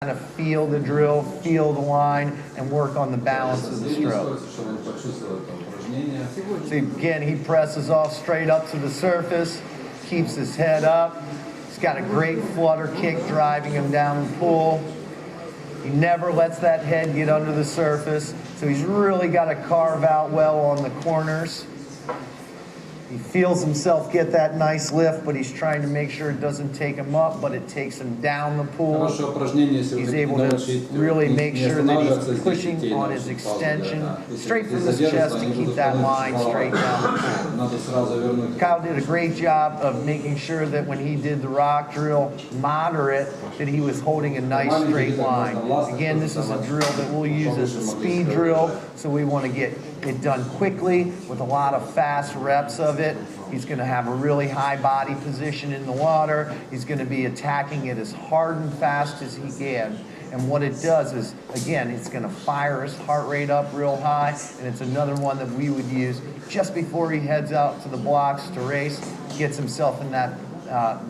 kind of feel the drill, feel the line, and work on the balance of the stroke. So again, he presses off straight up to the surface, keeps his head up. He's got a great flutter kick driving him down the pool. He never lets that head get under the surface, so he's really got to carve out well on the corners. He feels himself get that nice lift, but he's trying to make sure it doesn't take him up, but it takes him down the pool. He's able to really make sure that he's pushing on his extension straight from his chest to keep that line straight down the pool. Kyle did a great job of making sure that when he did the rock drill moderate, that he was holding a nice straight line. Again, this is a drill that we'll use as a speed drill, so we want to get it done quickly with a lot of fast reps of it. He's going to have a really high body position in the water. He's going to be attacking it as hard and fast as he can. And what it does is, again, it's going to fire his heart rate up real high, and it's another one that we would use just before he heads out to the blocks to race, gets himself in that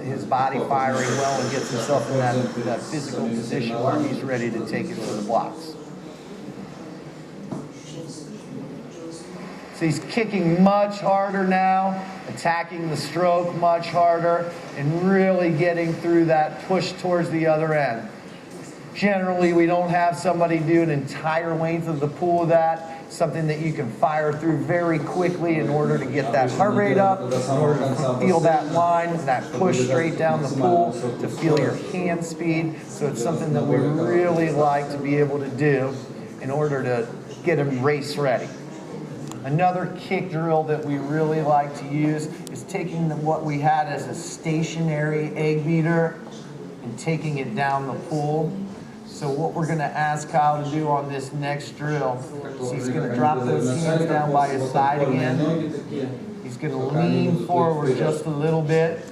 his body firing well and gets himself in that physical position where he's ready to take it to the blocks. So he's kicking much harder now, attacking the stroke much harder, and really getting through that push towards the other end. Generally, we don't have somebody do an entire length of the pool of that, something that you can fire through very quickly in order to get that heart rate up, in order to feel that line, that push straight down the pool, to feel your hand speed. So it's something that we really like to be able to do in order to get him race ready. Another kick drill that we really like to use is taking what we had as a stationary egg beater and taking it down the pool. So what we're going to ask Kyle to do on this next drill is he's going to drop those hands down by his side again. He's going to lean forward just a little bit.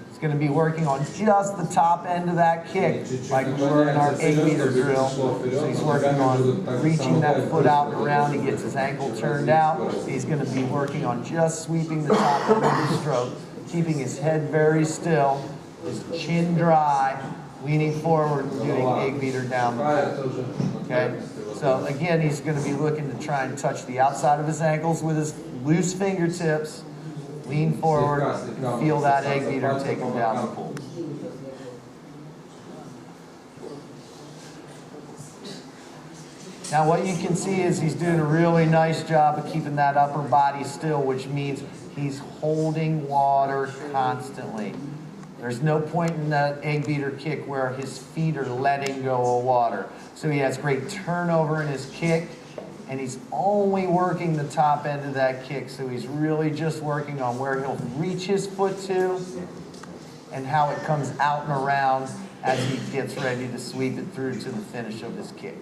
He's going to be working on just the top end of that kick, like we're in our egg beater drill. So he's working on reaching that foot out and around. He gets his ankle turned out. He's going to be working on just sweeping the top end of the stroke, keeping his head very still, his chin dry, leaning forward and doing egg beater down the pool. Okay? So again, he's going to be looking to try and touch the outside of his ankles with his loose fingertips. Lean forward and feel that egg beater take him down the pool. Now what you can see is he's doing a really nice job of keeping that upper body still, which means he's holding water constantly. There's no point in that egg beater kick where his feet are letting go of water. So he has great turnover in his kick, and he's only working the top end of that kick. So he's really just working on where he'll reach his foot to and how it comes out and around as he gets ready to sweep it through to the finish of his kick.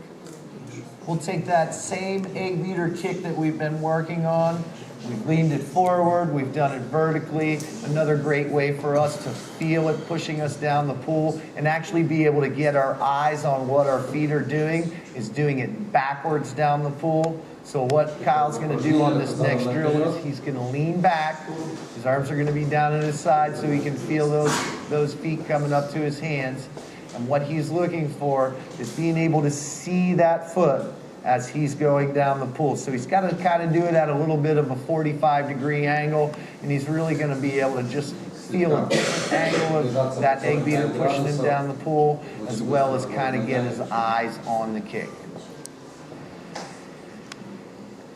We'll take that same egg beater kick that we've been working on. We've leaned it forward, we've done it vertically. Another great way for us to feel it pushing us down the pool and actually be able to get our eyes on what our feet are doing is doing it backwards down the pool. So what Kyle's going to do on this next drill is he's going to lean back. His arms are going to be down at his side so he can feel those feet coming up to his hands. And what he's looking for is being able to see that foot as he's going down the pool. So he's got to kind of do it at a little bit of a 45-degree angle, and he's really going to be able to just feel a different angle of that egg beater pushing him down the pool, as well as kind of get his eyes on the kick.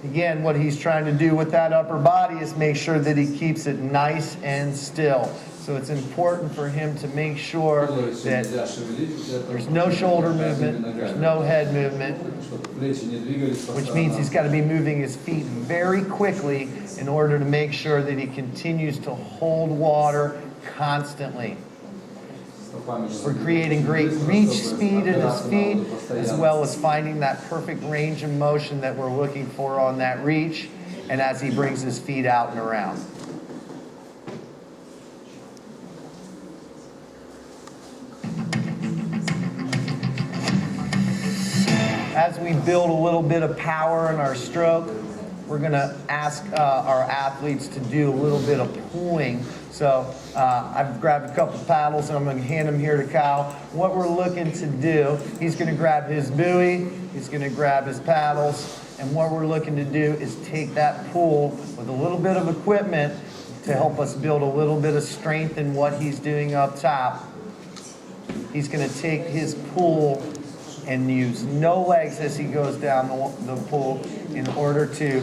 Again, what he's trying to do with that upper body is make sure that he keeps it nice and still. So it's important for him to make sure that there's no shoulder movement, there's no head movement, which means he's got to be moving his feet very quickly in order to make sure that he continues to hold water constantly. We're creating great reach speed in his feet, as well as finding that perfect range of motion that we're looking for on that reach, and as he brings his feet out and around. As we build a little bit of power in our stroke, we're going to ask our athletes to do a little bit of pulling. So I've grabbed a couple paddles and I'm going to hand them here to Kyle. What we're looking to do, he's going to grab his buoy, he's going to grab his paddles, and what we're looking to do is take that pull with a little bit of equipment to help us build a little bit of strength in what he's doing up top. He's going to take his pull and use no legs as he goes down the pull in order to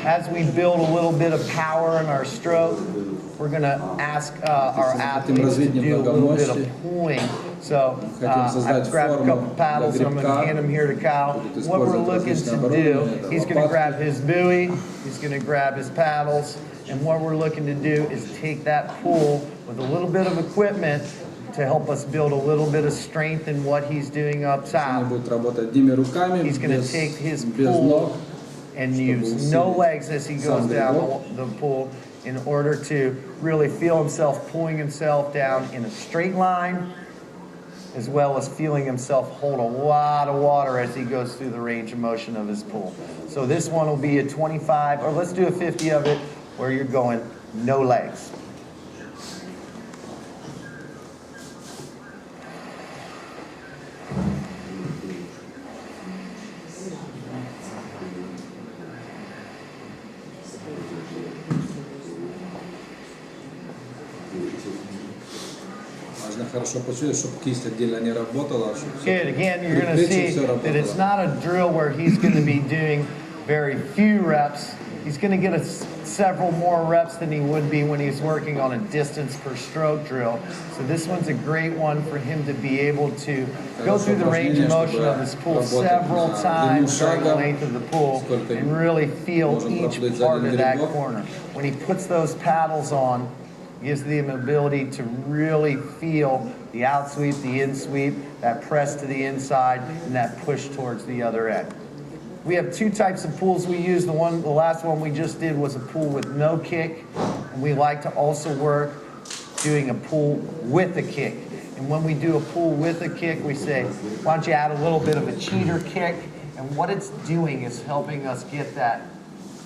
as we build a little bit of power in our stroke. We're going to ask our athletes to do a little bit of pulling. So I've grabbed a couple paddles and I'm going to hand them here to Kyle. What we're looking to do, he's going to grab his buoy, he's going to grab his paddles, and what we're looking to do is take that pull with a little bit of equipment to help us build a little bit of strength in what he's doing up top. He's going to take his pull and use no legs as he goes down the pull in order to really feel himself pulling himself down in a straight line, as well as feeling himself hold a lot of water as he goes through the range of motion of his pull. So this one will be a 25, or let's do a 50 of it, where you're going no legs. Good. Again, you're going to see that it's not a drill where he's going to be doing very few reps. He's going to get several more reps than he would be when he's working on a distance per stroke drill. So this one's a great one for him to be able to go through the range of motion of his pull several times during the length of the pull and really feel each part of that corner. When he puts those paddles on, it gives them the ability to really feel the out sweep, the in sweep, that press to the inside, and that push towards the other end. We have two types of pulls we use. The last one we just did was a pull with no kick, and we like to also work doing a pull with a kick. And when we do a pull with a kick, we say, why don't you add a little bit of a cheater kick? And what it's doing is helping us get that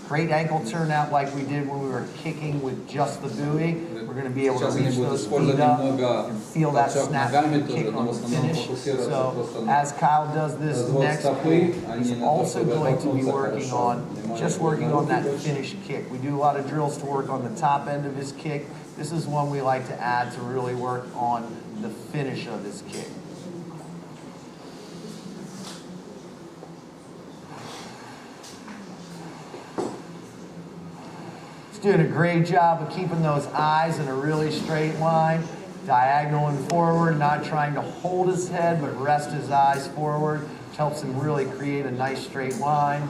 great ankle turnout like we did when we were kicking with just the buoy. We're going to be able to reach those feet up and feel that snap kick on the finish. So as Kyle does this next pull, he's also going to be working on that finish kick. We do a lot of drills to work on the top end of his kick. This is one we like to add to really work on the finish of his kick. Doing a great job of keeping those eyes in a really straight line, diagonal and forward, not trying to hold his head, but rest his eyes forward, which helps him really create a nice straight line.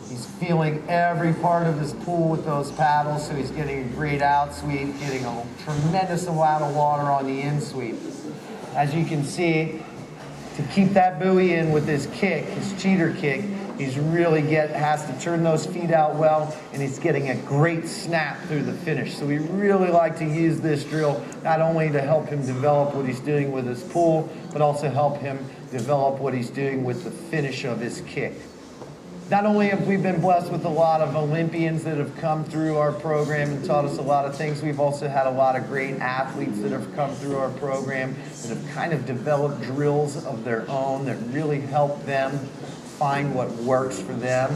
He's feeling every part of his pull with those paddles, so he's getting a great out sweep, getting a tremendous amount of water on the in sweep. As you can see, to keep that buoy in with his kick, his cheater kick, he's really has to turn those feet out well, and he's getting a great snap through the finish. So we really like to use this drill not only to help him develop what he's doing with his pull, but also help him develop what he's doing with the finish of his kick. Not only have we been blessed with a lot of Olympians that have come through our program and taught us a lot of things, we've also had a lot of great athletes that have come through our program that have kind of developed drills of their own that really help them find what works for them.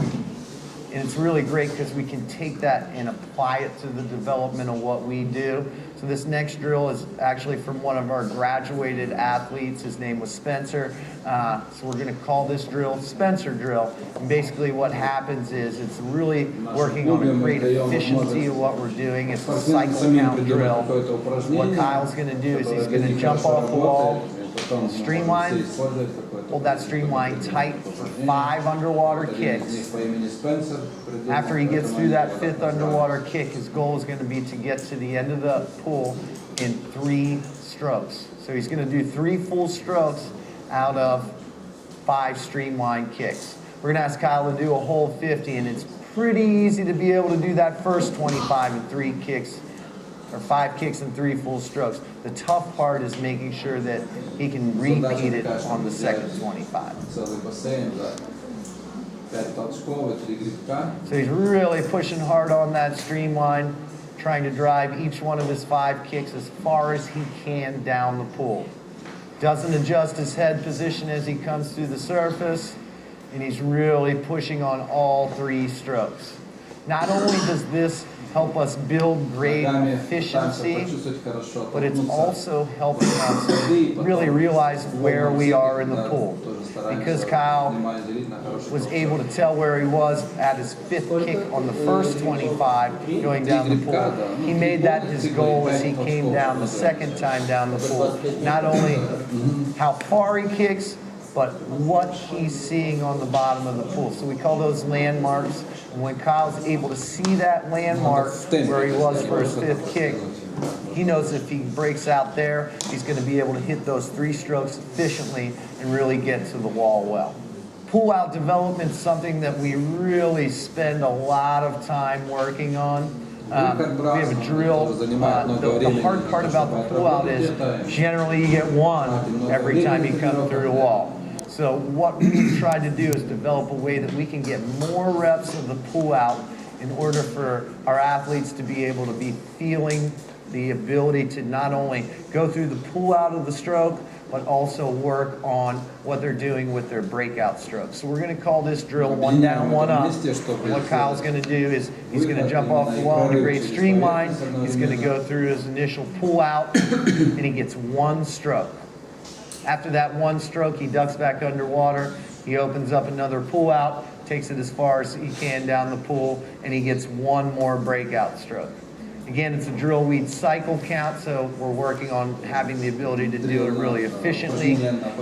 And it's really great because we can take that and apply it to the development of what we do. So this next drill is actually from one of our graduated athletes. His name was Spencer. So we're going to call this drill Spencer drill. And basically what happens is it's really working on a great efficiency of what we're doing. It's a cycle count drill. What Kyle's going to do is he's going to jump off the wall, streamline, hold that streamline tight for 5 underwater kicks. After he gets through that 5th underwater kick, his goal is going to be to get to the end of the pull in 3 strokes. So he's going to do 3 full strokes out of 5 streamline kicks. We're going to ask Kyle to do a whole 50, and it's pretty easy to be able to do that first 25 and 3 kicks or 5 kicks and 3 full strokes. The tough part is making sure that he can repeat it on the second 25. So he's really pushing hard on that streamline, trying to drive each one of his 5 kicks as far as he can down the pool. Doesn't adjust his head position as he comes through the surface, and he's really pushing on all 3 strokes. Not only does this help us build great efficiency, but it's also helping us really realize where we are in the pool. Because Kyle was able to tell where he was at his 5th kick on the first 25 going down the pool. He made that his goal as he came down the second time down the pool. Not only how far he kicks, but what he's seeing on the bottom of the pool. So we call those landmarks. And when Kyle's able to see that landmark where he was for his 5th kick, he knows if he breaks out there, he's going to be able to hit those 3 strokes efficiently and really get to the wall well. Pull out development is something that we really spend a lot of time working on. We have a drill. The hard part about the pull out is generally you get 1 every time you come through the wall. So what we've tried to do is develop a way that we can get more reps of the pull out in order for our athletes to be able to be feeling the ability to not only go through the pull out of the stroke, but also work on what they're doing with their breakout strokes. So we're going to call this drill 1 down, 1 up. And what Kyle's going to do is he's going to jump off the wall in a great streamline. He's going to go through his initial pull out, and he gets 1 stroke. After that 1 stroke, he ducks back underwater. He opens up another pull out, takes it as far as he can down the pool, and he gets 1 more breakout stroke. Again, it's a drill we'd cycle count, so we're working on having the ability to do it really efficiently.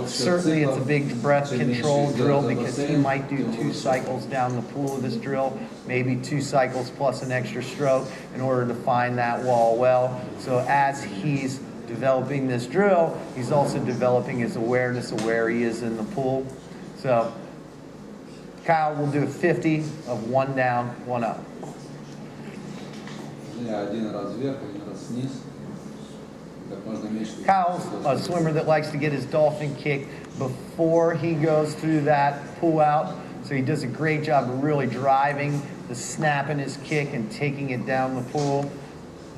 Certainly it's a big breath control drill because he might do 2 cycles down the pool of this drill, maybe 2 cycles plus an extra stroke in order to find that wall well. So as he's developing this drill, he's also developing his awareness of where he is in the pool. So Kyle will do a 50 of 1 down, 1 up. Kyle's a swimmer that likes to get his dolphin kick before he goes through that pull out. So he does a great job of really driving the snap in his kick and taking it down the pool.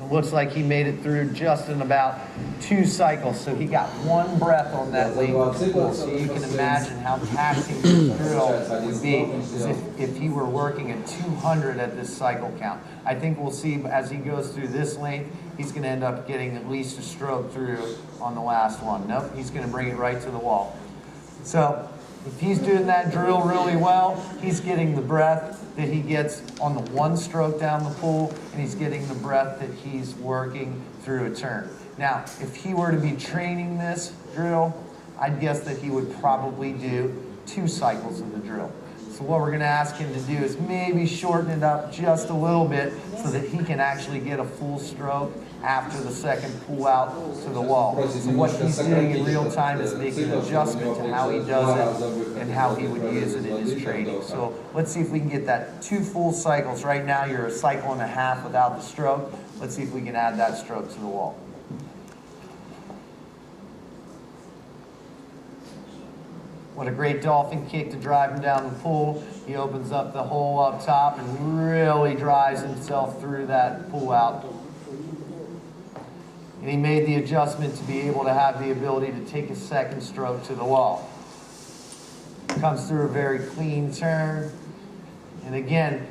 It looks like he made it through just in about 2 cycles. So he got 1 breath on that lake of the pool. So you can imagine how taxing this drill would be if he were working at 200 at this cycle count. I think we'll see as he goes through this length, he's going to end up getting at least a stroke through on the last one. Nope, he's going to bring it right to the wall. So if he's doing that drill really well, he's getting the breath that he gets on the 1 stroke down the pool, and he's getting the breath that he's working through a turn. Now, if he were to be training this drill, I'd guess that he would probably do 2 cycles of the drill. So what we're going to ask him to do is maybe shorten it up just a little bit so that he can actually get a full stroke after the second pull out to the wall. So what he's doing in real time is making an adjustment to how he does it and how he would use it in his training. So let's see if we can get that 2 full cycles. Right now you're a cycle and a half without the stroke. Let's see if we can add that stroke to the wall. What a great dolphin kick to drive him down the pool. He opens up the hole up top and really drives himself through that pull out. And he made the adjustment to be able to have the ability to take a second stroke to the wall. Comes through a very clean turn. And again,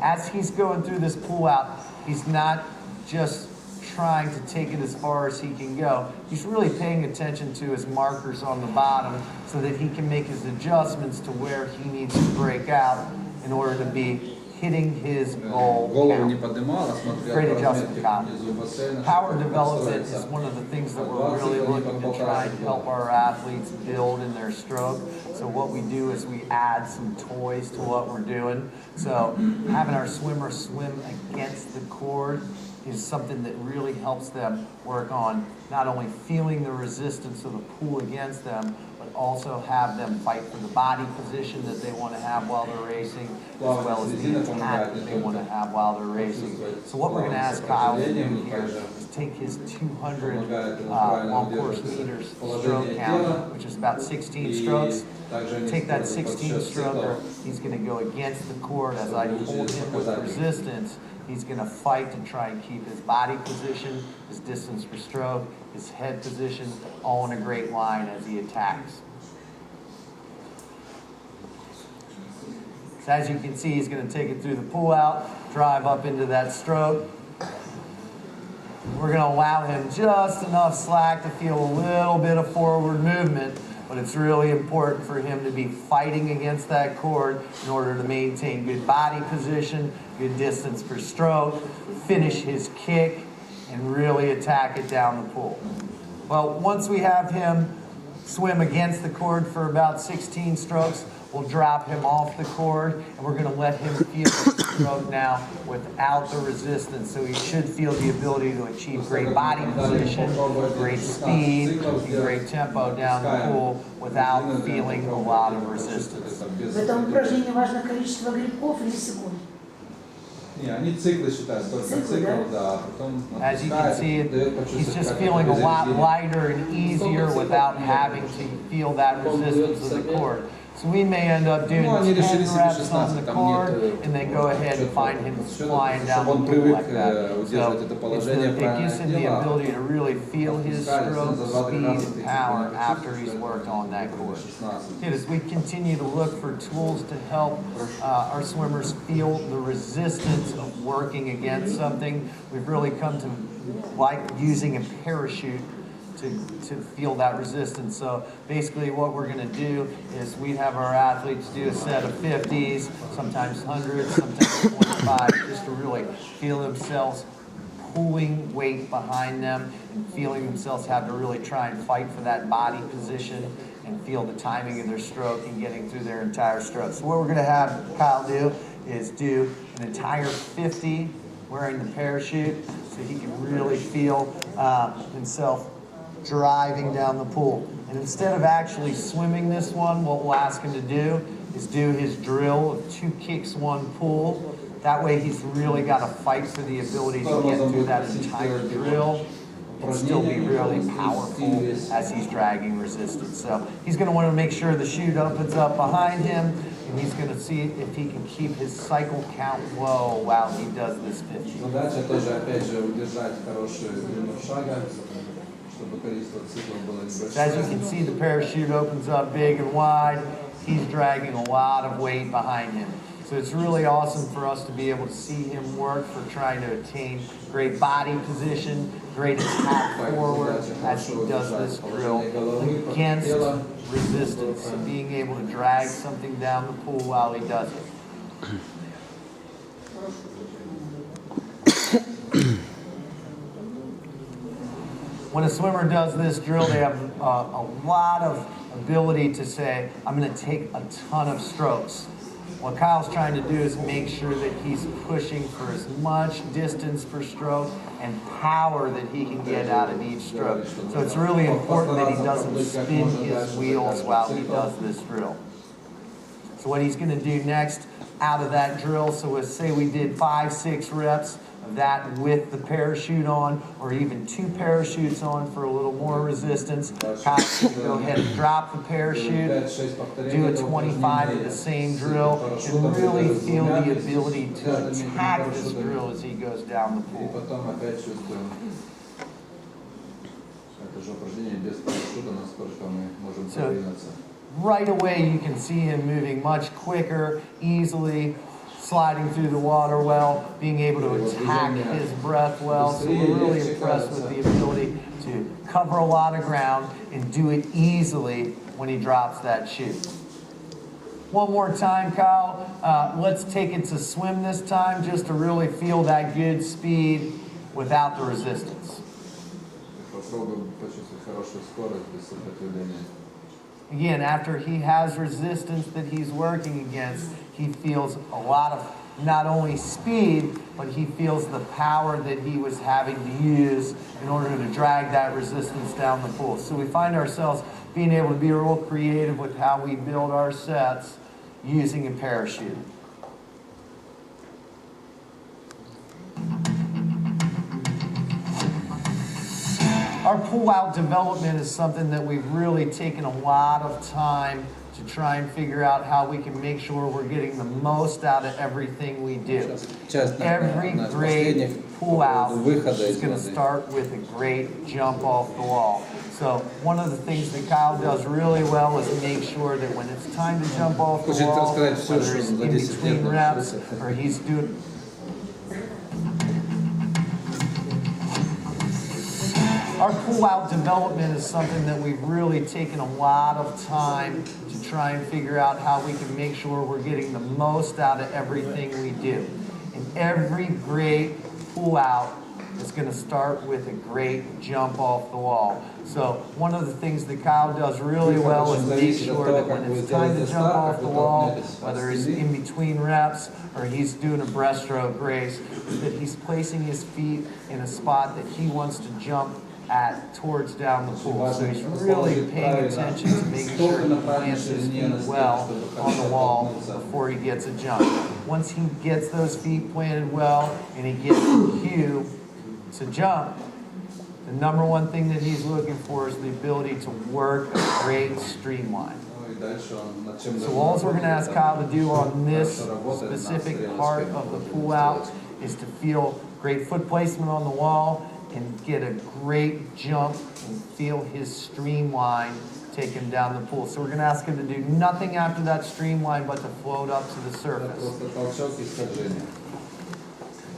as he's going through this pull out, he's not just trying to take it as far as he can go. He's really paying attention to his markers on the bottom so that he can make his adjustments to where he needs to break out in order to be hitting his goal count. Great adjustment, Kyle. Power development is one of the things that we're really looking to try and help our athletes build in their stroke. So what we do is we add some toys to what we're doing. So having our swimmer swim against the cord is something that really helps them work on not only feeling the resistance of the pool against them, but also have them fight for the body position that they want to have while they're racing, as well as the attack that they want to have while they're racing. So what we're going to ask Kyle to do here is take his 200 long-course meters stroke count, which is about 16 strokes. Take that 16 stroker, he's going to go against the cord as I hold him with resistance. He's going to fight to try and keep his body position, his distance per stroke, his head position, all in a great line as he attacks. So as you can see, he's going to take it through the pull out, drive up into that stroke. We're going to allow him just enough slack to feel a little bit of forward movement, but it's really important for him to be fighting against that cord in order to maintain good body position, good distance per stroke, finish his kick, and really attack it down the pool. Well, once we have him swim against the cord for about 16 strokes, we'll drop him off the cord, and we're going to let him feel the stroke now without the resistance. So he should feel the ability to achieve great body position, great speed, and great tempo down the pool without feeling a lot of resistance. В этом упражнении важно количество грибков или секунд. As you can see, he's just feeling a lot lighter and easier without having to feel that resistance of the cord. So we may end up doing 10 reps on the cord and then go ahead and find him flying down the pool like that. So it gives him the ability to really feel his stroke, speed, and power after he's worked on that cord. As we continue to look for tools to help our swimmers feel the resistance of working against something, we've really come to like using a parachute to feel that resistance. So basically what we're going to do is we have our athletes do a set of 50s, sometimes 100s, sometimes 25, just to really feel themselves pulling weight behind them and feeling themselves have to really try and fight for that body position and feel the timing of their stroke and getting through their entire stroke. So what we're going to have Kyle do is do an entire 50 wearing the parachute so he can really feel himself driving down the pool. And instead of actually swimming this one, what we'll ask him to do is do his drill of 2 kicks, 1 pull. That way he's really got to fight for the ability to get through that entire drill and still be really powerful as he's dragging resistance. So he's going to want to make sure the chute opens up behind him, and he's going to see if he can keep his cycle count low while he does this 50. As you can see, the parachute opens up big and wide. He's dragging a lot of weight behind him. So it's really awesome for us to be able to see him work for trying to attain great body position, great attack forward as he does this drill against resistance and being able to drag something down the pool while he does it. When a swimmer does this drill, they have a lot of ability to say, I'm going to take a ton of strokes. What Kyle's trying to do is make sure that he's pushing for as much distance per stroke and power that he can get out of each stroke. So it's really important that he doesn't spin his wheels while he does this drill. So what he's going to do next out of that drill, so let's say we did 5, 6 reps of that with the parachute on, or even 2 parachutes on for a little more resistance. Kyle's going to go ahead and drop the parachute, do a 25 of the same drill, and really feel the ability to attack this drill as he goes down the pool. So right away you can see him moving much quicker, easily, sliding through the water well, being able to attack his breath well. So we're really impressed with the ability to cover a lot of ground and do it easily when he drops that chute. One more time, Kyle. Let's take it to swim this time just to really feel that good speed without the resistance. Again, after he has resistance that he's working against, he feels a lot of not only speed, but he feels the power that he was having to use in order to drag that resistance down the pool. So we find ourselves being able to be real creative with how we build our sets using a parachute. Our pull-out development is something that we've really taken a lot of time to try and figure out how we can make sure we're getting the most out of everything we do. Every great pull-out is going to start with a great jump off the wall. So one of the things that Kyle does really well is make sure that when it's time to jump off the wall, whether it's in between reps or he's doing... Our pull-out development is something that we've really taken a lot of time to try and figure out how we can make sure we're getting the most out of everything we do. And every great pull-out is going to start with a great jump off the wall. So one of the things that Kyle does really well is make sure that when it's time to jump off the wall, whether it's in between reps or he's doing a breaststroke race, that he's placing his feet in a spot that he wants to jump at towards down the pool. So he's really paying attention to making sure he plants his feet well on the wall before he gets a jump. Once he gets those feet planted well and he gets the cue to jump, the number one thing that he's looking for is the ability to work a great streamline. So all we're going to ask Kyle to do on this specific part of the pull out is to feel great foot placement on the wall and get a great jump and feel his streamline take him down the pool. So we're going to ask him to do nothing after that streamline but to float up to the surface.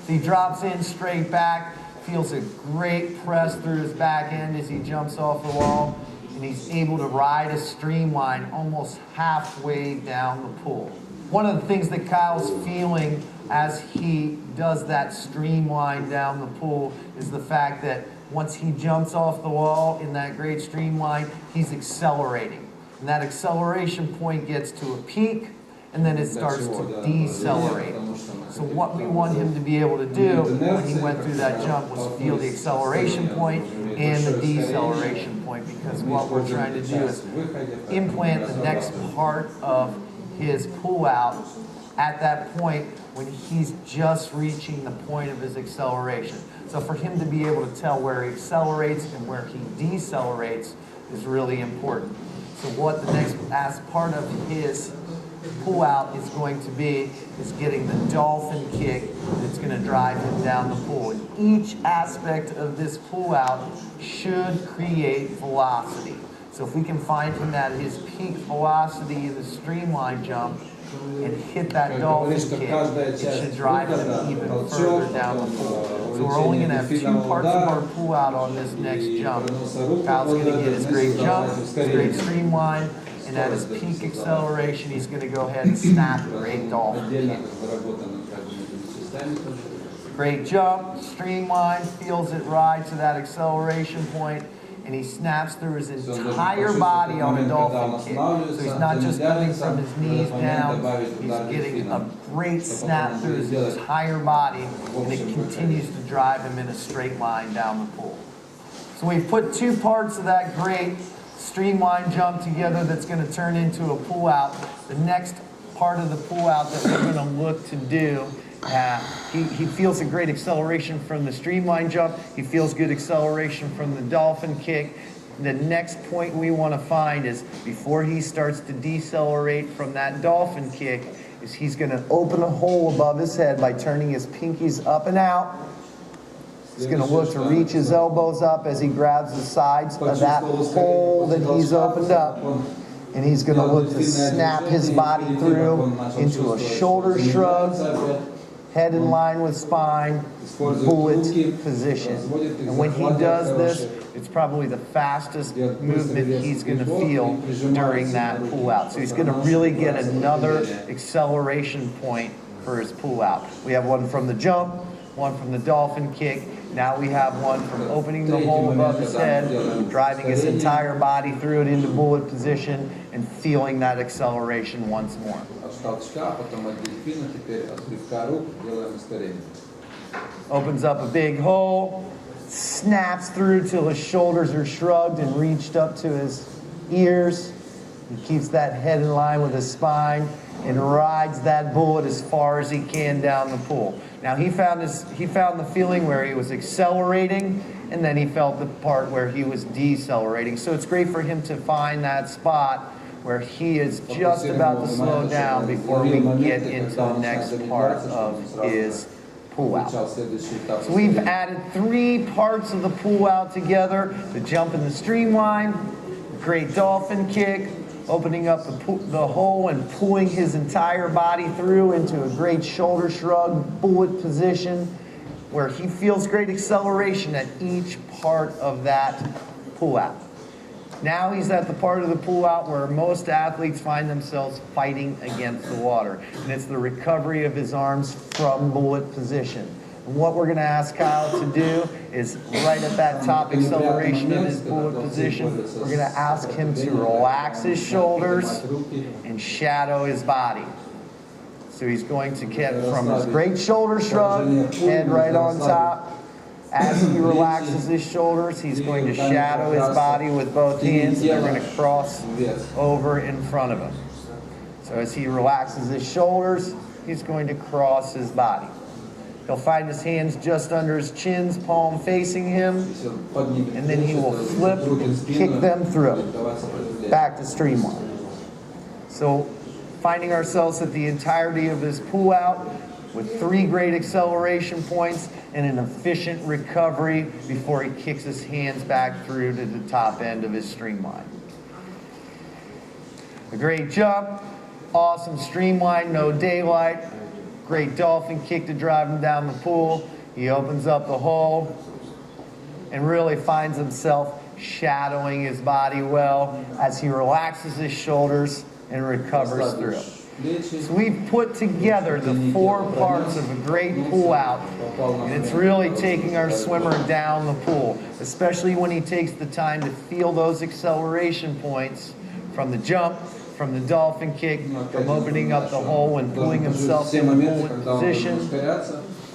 So he drops in straight back, feels a great press through his back end as he jumps off the wall, and he's able to ride a streamline almost halfway down the pool. One of the things that Kyle's feeling as he does that streamline down the pool is the fact that once he jumps off the wall in that great streamline, he's accelerating. And that acceleration point gets to a peak, and then it starts to decelerate. So what we want him to be able to do when he went through that jump was feel the acceleration point and the deceleration point, because what we're trying to do is implant the next part of his pull out at that point when he's just reaching the point of his acceleration. So for him to be able to tell where he accelerates and where he decelerates is really important. So what the next part of his pull out is going to be is getting the dolphin kick that's going to drive him down the pool. And each aspect of this pull out should create velocity. So if we can find him at his peak velocity in the streamline jump and hit that dolphin kick, it should drive him even further down the pool. So we're only going to have two parts of our pull out on this next jump. Kyle's going to get his great jump, his great streamline, and at his peak acceleration, he's going to go ahead and snap a great dolphin kick. Great jump, streamline, feels it ride to that acceleration point, and he snaps through his entire body on a dolphin kick. So he's not just coming from his knees down, he's getting a great snap through his entire body, and it continues to drive him in a straight line down the pool. So we've put two parts of that great streamline jump together that's going to turn into a pull out. The next part of the pull out that we're going to look to do, he feels a great acceleration from the streamline jump. He feels good acceleration from the dolphin kick. The next point we want to find is before he starts to decelerate from that dolphin kick is he's going to open a hole above his head by turning his pinkies up and out. He's going to look to reach his elbows up as he grabs the sides of that hole that he's opened up. And he's going to look to snap his body through into a shoulder shrug, head in line with spine, bullet position. And when he does this, it's probably the fastest movement he's going to feel during that pull out. So he's going to really get another acceleration point for his pull out. We have one from the jump, one from the dolphin kick. Now we have one from opening the hole above his head, driving his entire body through it into bullet position, and feeling that acceleration once more. толчка, потом от дельфина, теперь от рывка рук делаем ускорение. Opens up a big hole, snaps through till his shoulders are shrugged and reached up to his ears. He keeps that head in line with his spine and rides that bullet as far as he can down the pool. Now he found the feeling where he was accelerating, and then he felt the part where he was decelerating. So it's great for him to find that spot where he is just about to slow down before we get into the next part of his pull out. So we've added 3 parts of the pull out together: the jump in the streamline, great dolphin kick, opening up the hole and pulling his entire body through into a great shoulder shrug bullet position where he feels great acceleration at each part of that pull out. Now he's at the part of the pull out where most athletes find themselves fighting against the water, and it's the recovery of his arms from bullet position. And what we're going to ask Kyle to do is right at that top acceleration of his bullet position, we're going to ask him to relax his shoulders and shadow his body. So he's going to get from his great shoulder shrug, head right on top. As he relaxes his shoulders, he's going to shadow his body with both hands, and they're going to cross over in front of him. So as he relaxes his shoulders, he's going to cross his body. He'll find his hands just under his chins, palm facing him, and then he will flip and kick them through, back to streamline. So finding ourselves at the entirety of his pull out with 3 great acceleration points and an efficient recovery before he kicks his hands back through to the top end of his streamline. A great jump, awesome streamline, no daylight. Great dolphin kick to drive him down the pool. He opens up the hole and really finds himself shadowing his body well as he relaxes his shoulders and recovers through. So we've put together the 4 parts of a great pull out, and it's really taking our swimmer down the pool, especially when he takes the time to feel those acceleration points from the jump, from the dolphin kick, from opening up the hole and pulling himself in the bullet position,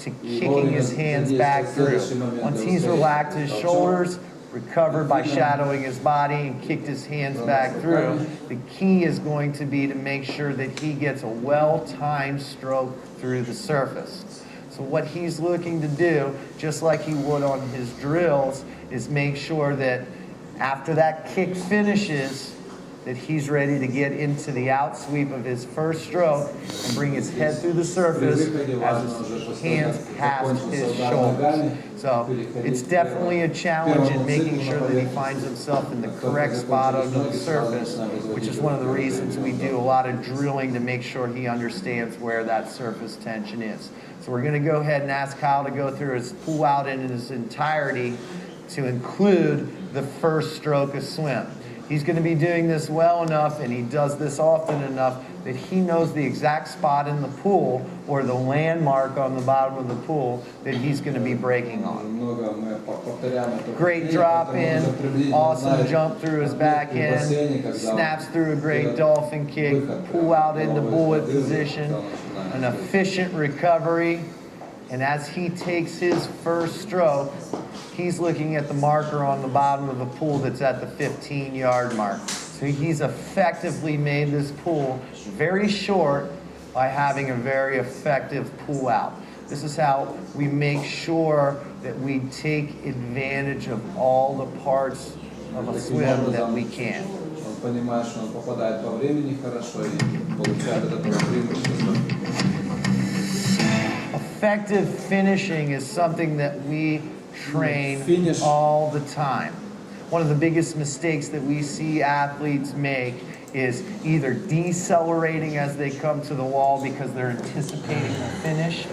to kicking his hands back through. Once he's relaxed his shoulders, recovered by shadowing his body, and kicked his hands back through, the key is going to be to make sure that he gets a well-timed stroke through the surface. So what he's looking to do, just like he would on his drills, is make sure that after that kick finishes, that he's ready to get into the outsweep of his first stroke and bring his head through the surface as his hands past his shoulders. So it's definitely a challenge in making sure that he finds himself in the correct spot under the surface, which is one of the reasons we do a lot of drilling to make sure he understands where that surface tension is. So we're going to go ahead and ask Kyle to go through his pull out in its entirety to include the first stroke of swim. He's going to be doing this well enough, and he does this often enough, that he knows the exact spot in the pool or the landmark on the bottom of the pool that he's going to be braking on. Great drop in, awesome jump through his back end, snaps through a great dolphin kick, pull out into bullet position, an efficient recovery, and as he takes his first stroke, he's looking at the marker on the bottom of the pool that's at the 15-yard mark. So he's effectively made this pool very short by having a very effective pull out. This is how we make sure that we take advantage of all the parts of a swim that we can. Effective finishing is something that we train all the time. One of the biggest mistakes that we see athletes make is either decelerating as they come to the wall because they're anticipating the finish,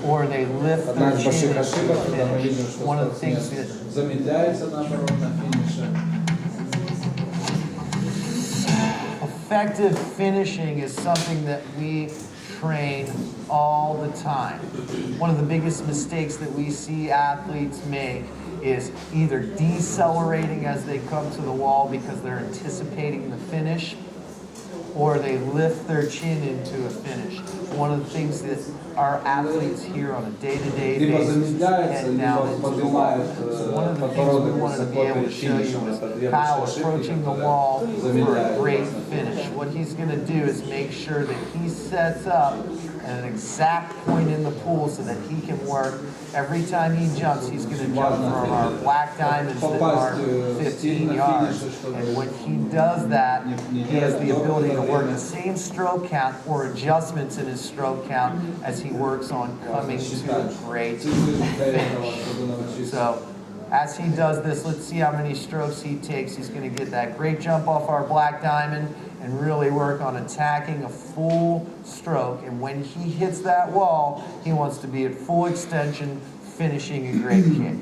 or they lift their chin to the finish. One of the things that effective finishing is something that we train all the time. One of the biggest mistakes that we see athletes make is either decelerating as they come to the wall because they're anticipating the finish, or they lift their chin into a finish. One of the things that our athletes here on a day-to-day basis head down into the wall. So one of the things we wanted to be able to show you was Kyle approaching the wall for a great finish. What he's going to do is make sure that he sets up at an exact point in the pool so that he can work. Every time he jumps, he's going to jump from our black diamonds that are 15 yards. And when he does that, he has the ability to work the same stroke count or adjustments in his stroke count as he works on coming to a great finish. So as he does this, let's see how many strokes he takes. He's going to get that great jump off our black diamond and really work on attacking a full stroke. And when he hits that wall, he wants to be at full extension, finishing a great kick.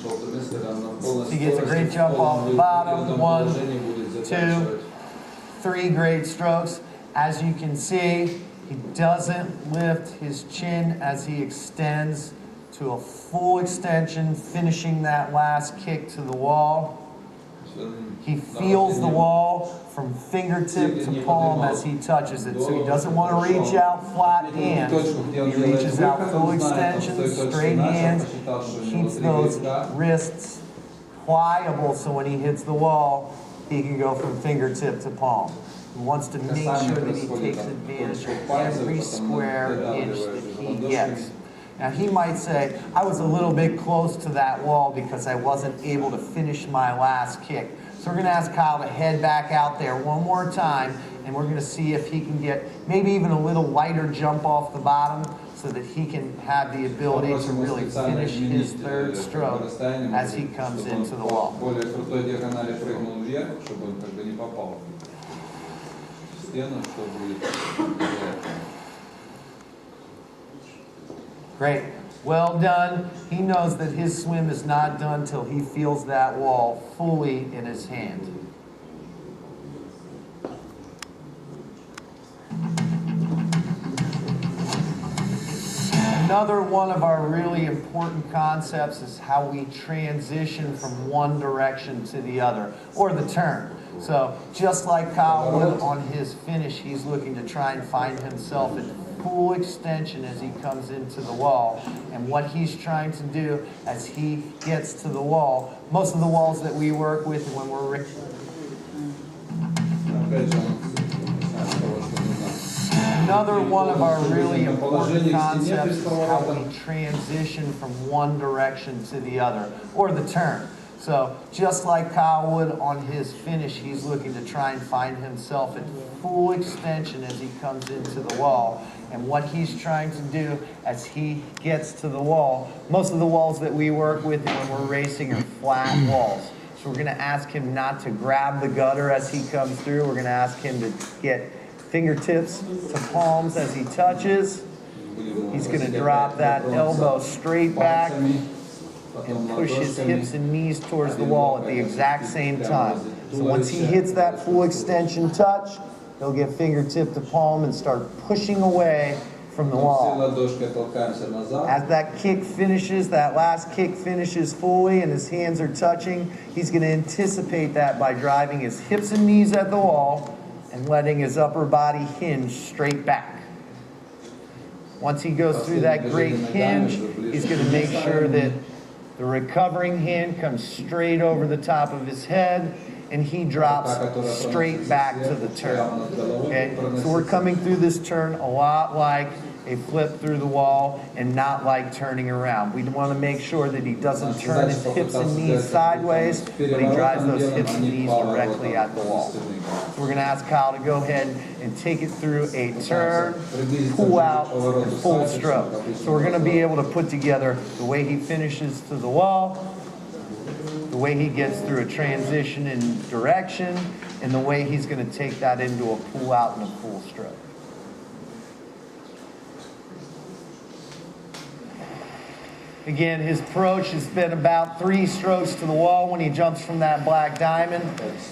So he gets a great jump off the bottom. 1, 2, 3 great strokes. As you can see, he doesn't lift his chin as he extends to a full extension, finishing that last kick to the wall. He feels the wall from fingertip to palm as he touches it. So he doesn't want to reach out flat hands. He reaches out full extension, straight hands, keeps those wrists pliable so when he hits the wall, he can go from fingertip to palm. He wants to make sure that he takes advantage of every square inch that he gets. Now he might say, I was a little bit close to that wall because I wasn't able to finish my last kick. So we're going to ask Kyle to head back out there one more time, and we're going to see if he can get maybe even a little lighter jump off the bottom so that he can have the ability to really finish his third stroke as he comes into the wall. Great. Well done. He knows that his swim is not done till he feels that wall fully in his hand. Another one of our really important concepts is how we transition from one direction to the other, or the turn. So just like Kyle would on his finish, he's looking to try and find himself at full extension as he comes into the wall. And what he's trying to do as he gets to the wall, most of the walls that we work with when we're another one of our really important concepts is how we transition from one direction to the other, or the turn. So just like Kyle would on his finish, he's looking to try and find himself at full extension as he comes into the wall. And what he's trying to do as he gets to the wall, most of the walls that we work with when we're racing are flat walls. So we're going to ask him not to grab the gutter as he comes through. We're going to ask him to get fingertips to palms as he touches. He's going to drop that elbow straight back and push his hips and knees towards the wall at the exact same time. So once he hits that full extension touch, he'll get fingertip to palm and start pushing away from the wall. As that kick finishes, that last kick finishes fully and his hands are touching, he's going to anticipate that by driving his hips and knees at the wall and letting his upper body hinge straight back. Once he goes through that great hinge, he's going to make sure that the recovering hand comes straight over the top of his head, and he drops straight back to the turn. Okay? So we're coming through this turn a lot like a flip through the wall and not like turning around. We want to make sure that he doesn't turn his hips and knees sideways, but he drives those hips and knees directly at the wall. So we're going to ask Kyle to go ahead and take it through a turn, pull out, and full stroke. So we're going to be able to put together the way he finishes to the wall, the way he gets through a transition in direction, and the way he's going to take that into a pull out and a full stroke. Again, his approach has been about 3 strokes to the wall when he jumps from that black diamond.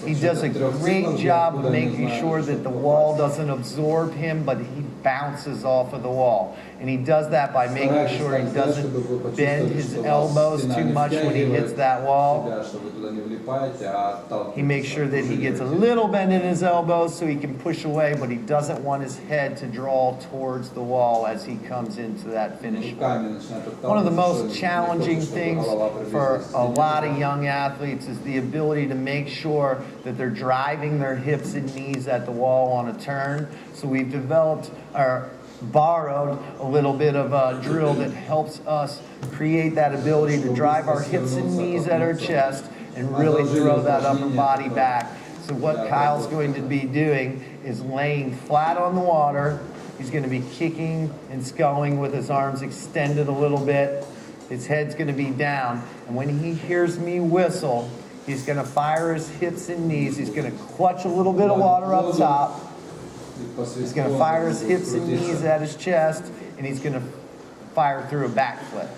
He does a great job of making sure that the wall doesn't absorb him, but he bounces off of the wall. And he does that by making sure he doesn't bend his elbows too much when he hits that wall. He makes sure that he gets a little bend in his elbows so he can push away, but he doesn't want his head to draw towards the wall as he comes into that finish point. One of the most challenging things for a lot of young athletes is the ability to make sure that they're driving their hips and knees at the wall on a turn. So we've developed or borrowed a little bit of a drill that helps us create that ability to drive our hips and knees at our chest and really throw that upper body back. So what Kyle's going to be doing is laying flat on the water. He's going to be kicking and sculling with his arms extended a little bit. His head's going to be down. And when he hears me whistle, he's going to fire his hips and knees. He's going to clutch a little bit of water up top. He's going to fire his hips and knees at his chest, and he's going to fire through a backflip.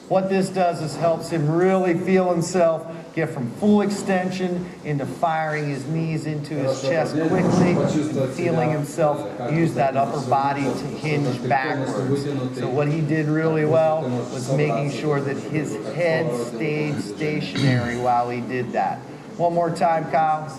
What this does is helps him really feel himself get from full extension into firing his knees into his chest quickly and feeling himself use that upper body to hinge backwards. So what he did really well was making sure that his head stayed stationary while he did that. One more time, Kyle.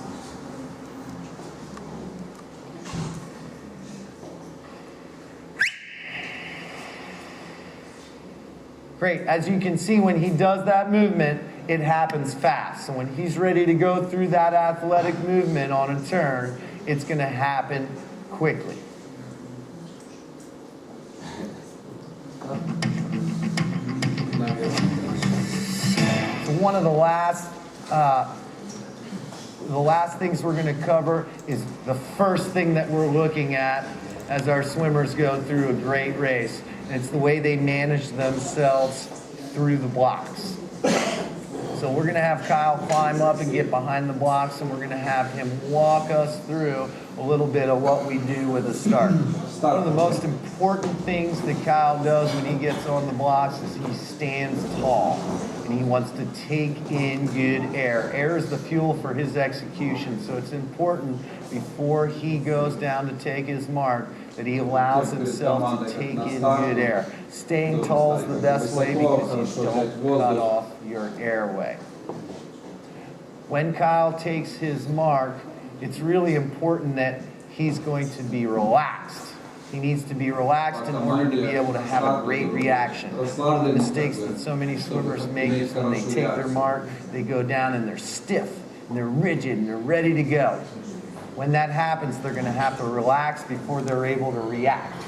Great. As you can see, when he does that movement, it happens fast. So when he's ready to go through that athletic movement on a turn, it's going to happen quickly. So one of the last things we're going to cover is the first thing that we're looking at as our swimmers go through a great race. And it's the way they manage themselves through the blocks. So we're going to have Kyle climb up and get behind the blocks, and we're going to have him walk us through a little bit of what we do with a start. One of the most important things that Kyle does when he gets on the blocks is he stands tall, and he wants to take in good air. Air is the fuel for his execution, so it's important before he goes down to take his mark that he allows himself to take in good air. Staying tall is the best way because you don't cut off your airway. When Kyle takes his mark, it's really important that he's going to be relaxed. He needs to be relaxed in order to be able to have a great reaction. One of the mistakes that so many swimmers make is when they take their mark, they go down and they're stiff, and they're rigid, and they're ready to go. When that happens, they're going to have to relax before they're able to react.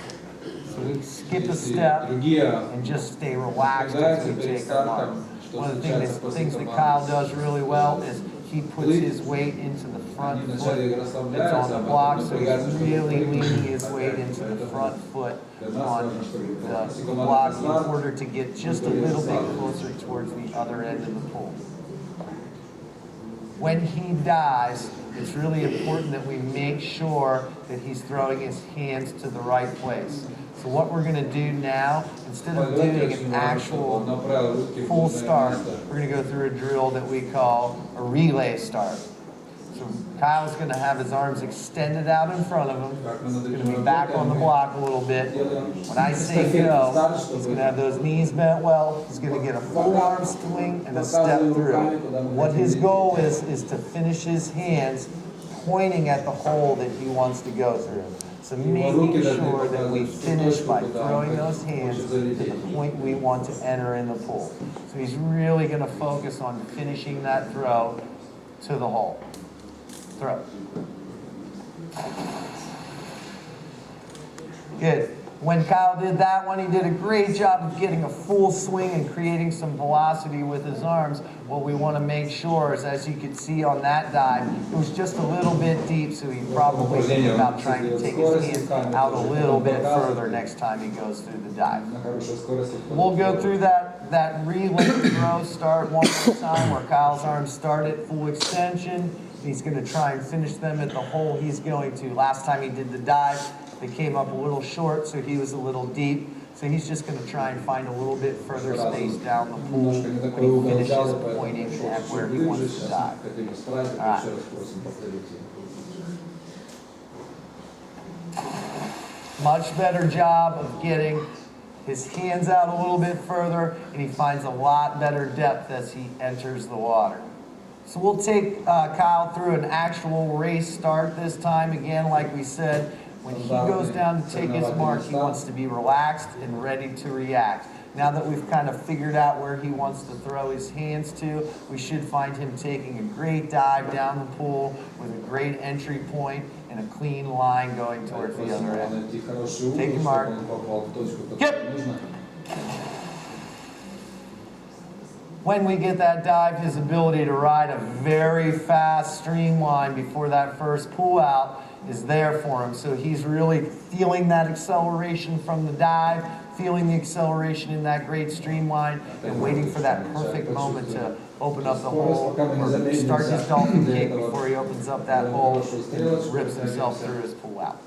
So we skip a step and just stay relaxed as we take the mark. One of the things that Kyle does really well is he puts his weight into the front foot that's on the block, so he's really leaning his weight into the front foot on the block in order to get just a little bit closer towards the other end of the pool. When he dives, it's really important that we make sure that he's throwing his hands to the right place. So what we're going to do now, instead of doing an actual full start, we're going to go through a drill that we call a relay start. So Kyle's going to have his arms extended out in front of him. He's going to be back on the block a little bit. When I say go, he's going to have those knees bent well. He's going to get a full arm swing and a step through. What his goal is to finish his hands pointing at the hole that he wants to go through. So making sure that we finish by throwing those hands to the point we want to enter in the pool. So he's really going to focus on finishing that throw to the hole. Throw. Good. When Kyle did that one, he did a great job of getting a full swing and creating some velocity with his arms. What we want to make sure is, as you can see on that dive, it was just a little bit deep, so he probably think about trying to take his hands out a little bit further next time he goes through the dive. We'll go through that relay throw start one more time where Kyle's arms start at full extension. He's going to try and finish them at the hole he's going to. Last time he did the dive, They came up a little short, so he was a little deep. So he's just going to try and find a little bit further space down the pool when he finishes pointing at where he wants to dive. All right. Much better job of getting his hands out a little bit further, and he finds a lot better depth as he enters the water. So we'll take Kyle through an actual race start this time. Again, like we said, when he goes down to take his mark, he wants to be relaxed and ready to react. Now that we've kind of figured out where he wants to throw his hands to, we should find him taking a great dive down the pool with a great entry point and a clean line going towards the other end. Take your mark. Yep. When we get that dive, his ability to ride a very fast streamline before that first pull out is there for him. So he's really feeling that acceleration from the dive, feeling the acceleration in that great streamline, and waiting for that perfect moment to open up the hole or start his dolphin kick before he opens up that hole and rips himself through his pull out.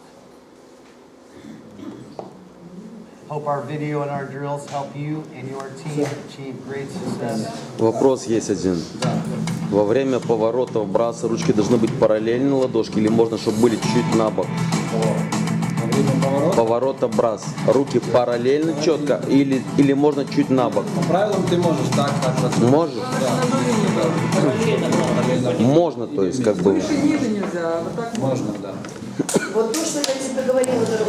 Hope our video and our drills help you and your team achieve great success. Вопрос есть один. Во время поворотов браса ручки должны быть параллельны ладошки или можно, чтобы были чуть-чуть на бок? Поворота брас. Руки параллельно четко или можно чуть на бок? По правилам ты можешь так. Можешь? Да. Можно, то есть как бы. Можно, да. Вот то, что я тебе говорила, дорогой.